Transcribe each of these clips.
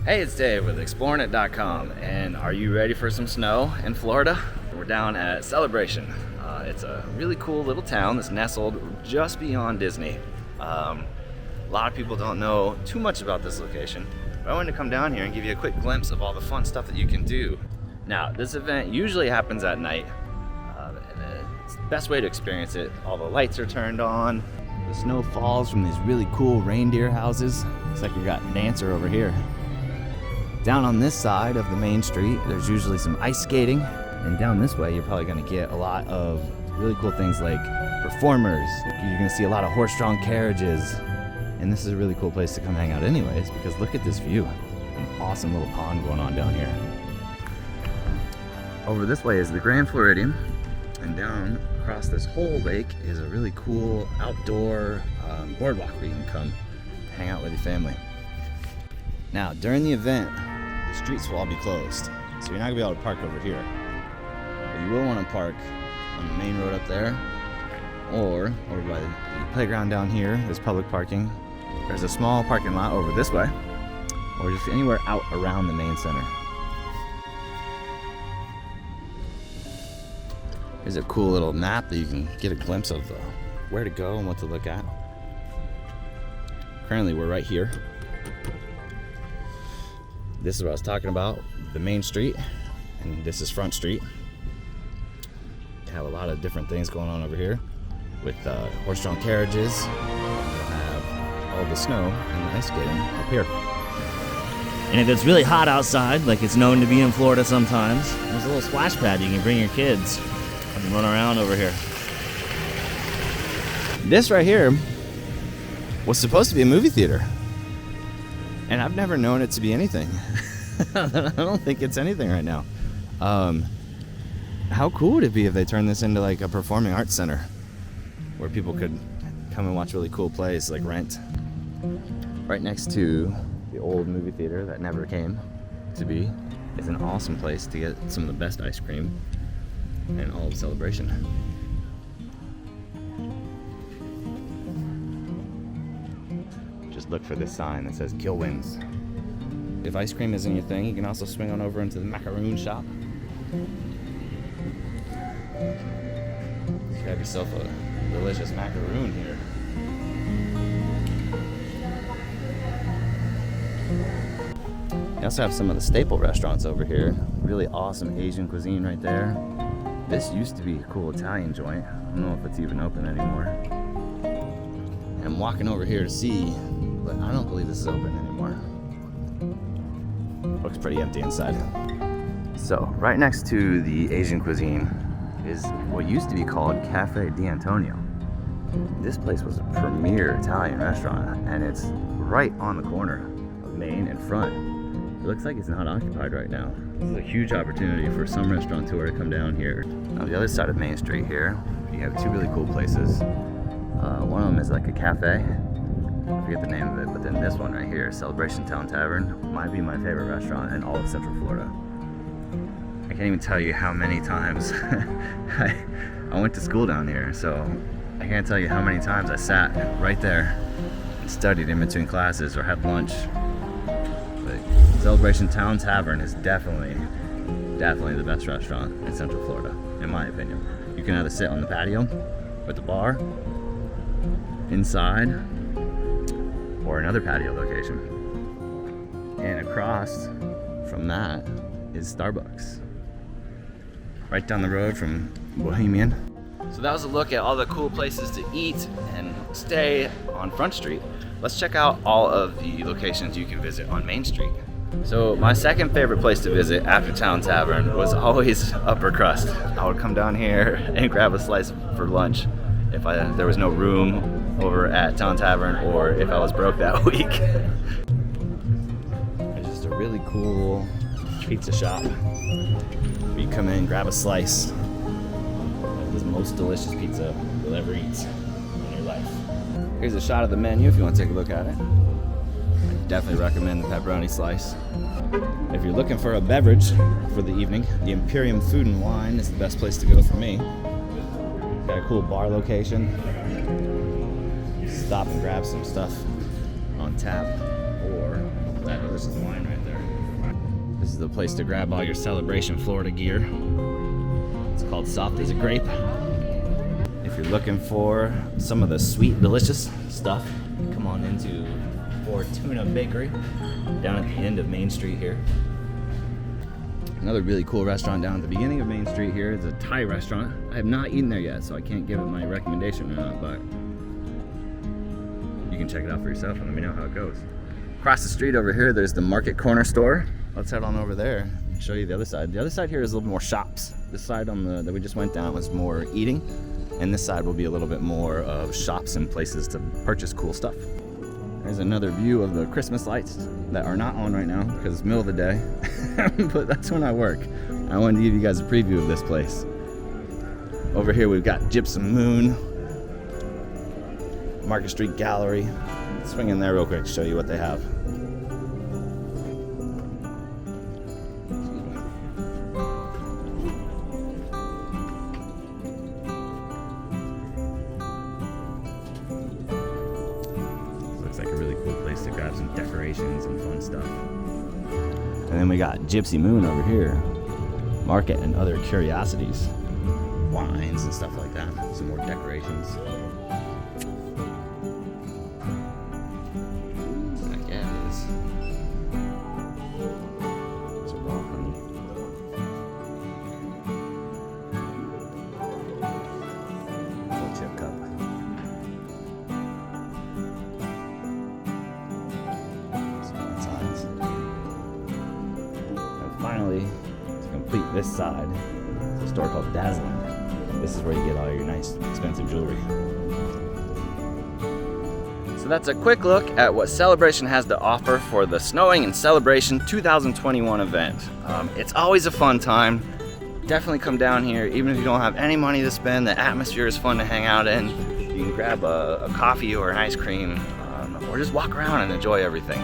Hey, it's Dave with exploringit.com, and are you ready for some snow in Florida? We're down at Celebration. It's a really cool little town that's nestled just beyond Disney. A lot of people don't know too much about this location, but I wanted to come down here and give you a quick glimpse of all the fun stuff that you can do. Now, this event usually happens at night, and it's the best way to experience it. All the lights are turned on, the snow falls from these really cool reindeer houses. Looks like we got a dancer over here. Down on this side of the main street, there's usually some ice skating. And down this way, you're probably gonna get a lot of really cool things like performers. You're gonna see a lot of horse-drawn carriages. And this is a really cool place to come hang out anyways, because look at this view. An awesome little pond going on down here. Over this way is the Grand Floridian. And down across this whole lake is a really cool outdoor boardwalk where you can come hang out with your family. Now, during the event, the streets will all be closed, so you're not gonna be able to park over here. But you will want to park on the main road up there, or over by the playground down here. There's public parking. There's a small parking lot over this way, or just anywhere out around the main center. Here's a cool little map that you can get a glimpse of where to go and what to look at. Currently, we're right here. This is what I was talking about, the main street, and this is Front Street. You have a lot of different things going on over here with horse-drawn carriages. You'll have all the snow and the ice skating up here. And if it's really hot outside, like it's known to be in Florida sometimes, there's a little splash pad you can bring your kids and run around over here. This right here was supposed to be a movie theater. And I've never known it to be anything. I don't think it's anything right now. How cool would it be if they turned this into like a performing arts center where people could come and watch really cool plays like Rent? Right next to the old movie theater that never came to be is an awesome place to get some of the best ice cream and all of Celebration. Just look for this sign that says Kill Wins. If ice cream isn't your thing, you can also swing on over into the macaroon shop. Grab yourself a delicious macaroon here. You also have some of the staple restaurants over here. Really awesome Asian cuisine right there. This used to be a cool Italian joint. I don't know if it's even open anymore. I'm walking over here to see, but I don't believe this is open anymore. Looks pretty empty inside. So, right next to the Asian cuisine is what used to be called Cafe D'Antonio. This place was a premier Italian restaurant, and it's right on the corner of Main and Front. It looks like it's not occupied right now. This is a huge opportunity for some restaurateur to come down here. On the other side of Main Street here, you have two really cool places. One of them is like a cafe. I forget the name of it, but then this one right here, Celebration Town Tavern, might be my favorite restaurant in all of Central Florida. I can't even tell you how many times I went to school down here, so I can't tell you how many times I sat right there and studied in between classes or had lunch. But Celebration Town Tavern is definitely the best restaurant in Central Florida, in my opinion. You can either sit on the patio with the bar, inside, or another patio location. And across from that is Starbucks, right down the road from Bohemian. So that was a look at all the cool places to eat and stay on Front Street. Let's check out all of the locations you can visit on Main Street. So my second favorite place to visit after Town Tavern was always Upper Crust. I would come down here and grab a slice for lunch if there was no room over at Town Tavern, or if I was broke that week. There's just a really cool pizza shop where you come in, grab a slice of the most delicious pizza you'll ever eat in your life. Here's a shot of the menu if you want to take a look at it. I definitely recommend the pepperoni slice. If you're looking for a beverage for the evening, the Imperium Food and Wine is the best place to go for me. Got a cool bar location. Stop and grab some stuff on tap, or that delicious wine right there. This is the place to grab all your Celebration Florida gear. It's called Soft as a Grape. If you're looking for some of the sweet, delicious stuff, come on into Fortuna Bakery down at the end of Main Street here. Another really cool restaurant down at the beginning of Main Street here is a Thai restaurant. I have not eaten there yet, so I can't give it my recommendation or not, but you can check it out for yourself and let me know how it goes. Across the street over here, there's the Market Corner store. Let's head on over there and show you the other side. The other side here is a little bit more shops. This side that we just went down was more eating, and this side will be a little bit more of shops and places to purchase cool stuff. There's another view of the Christmas lights that are not on right now because it's middle of the day, but that's when I work. I wanted to give you guys a preview of this place. Over here we've got Gypsum Moon, Market Street Gallery. Let's swing in there real quick to show you what they have. Looks like a really cool place to grab some decorations and fun stuff. And then we got Gypsy Moon over here. Market and other curiosities. Wines and stuff like that. Some more decorations. Finally, to complete this side, it's a store called Dazzling. This is where you get all your nice, expensive jewelry. So that's a quick look at what Celebration has to offer for the Snowing and Celebration 2021 event. It's always a fun time. Definitely come down here, even if you don't have any money to spend. The atmosphere is fun to hang out in. You can grab a coffee or an ice cream, or just walk around and enjoy everything.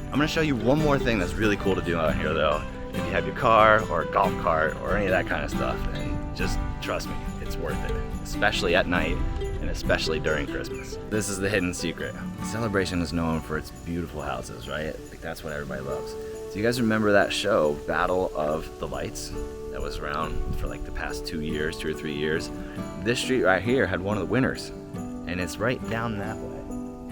I'm gonna show you one more thing that's really cool to do out here though. If you have your car or a golf cart or any of that kind of stuff, then just trust me, it's worth it, especially at night and especially during Christmas. This is the hidden secret. Celebration is known for its beautiful houses, right? Like that's what everybody loves. So you guys remember that show, Battle of the Lights, that was around for like the past 2 years, 2 or 3 years? This street right here had one of the winners, and it's right down that way.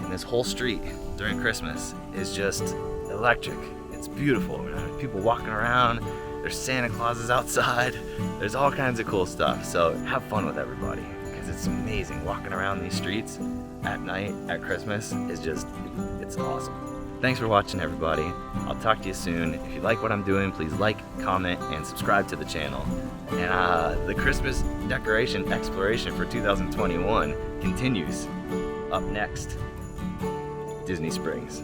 And this whole street during Christmas is just electric. It's beautiful. People walking around, there's Santa Clauses outside, there's all kinds of cool stuff. So have fun with everybody, because it's amazing. Walking around these streets at night at Christmas is just, it's awesome. Thanks for watching, everybody. I'll talk to you soon. If you like what I'm doing, please like, comment, and subscribe to the channel. And the Christmas decoration exploration for 2021 continues. Up next, Disney Springs.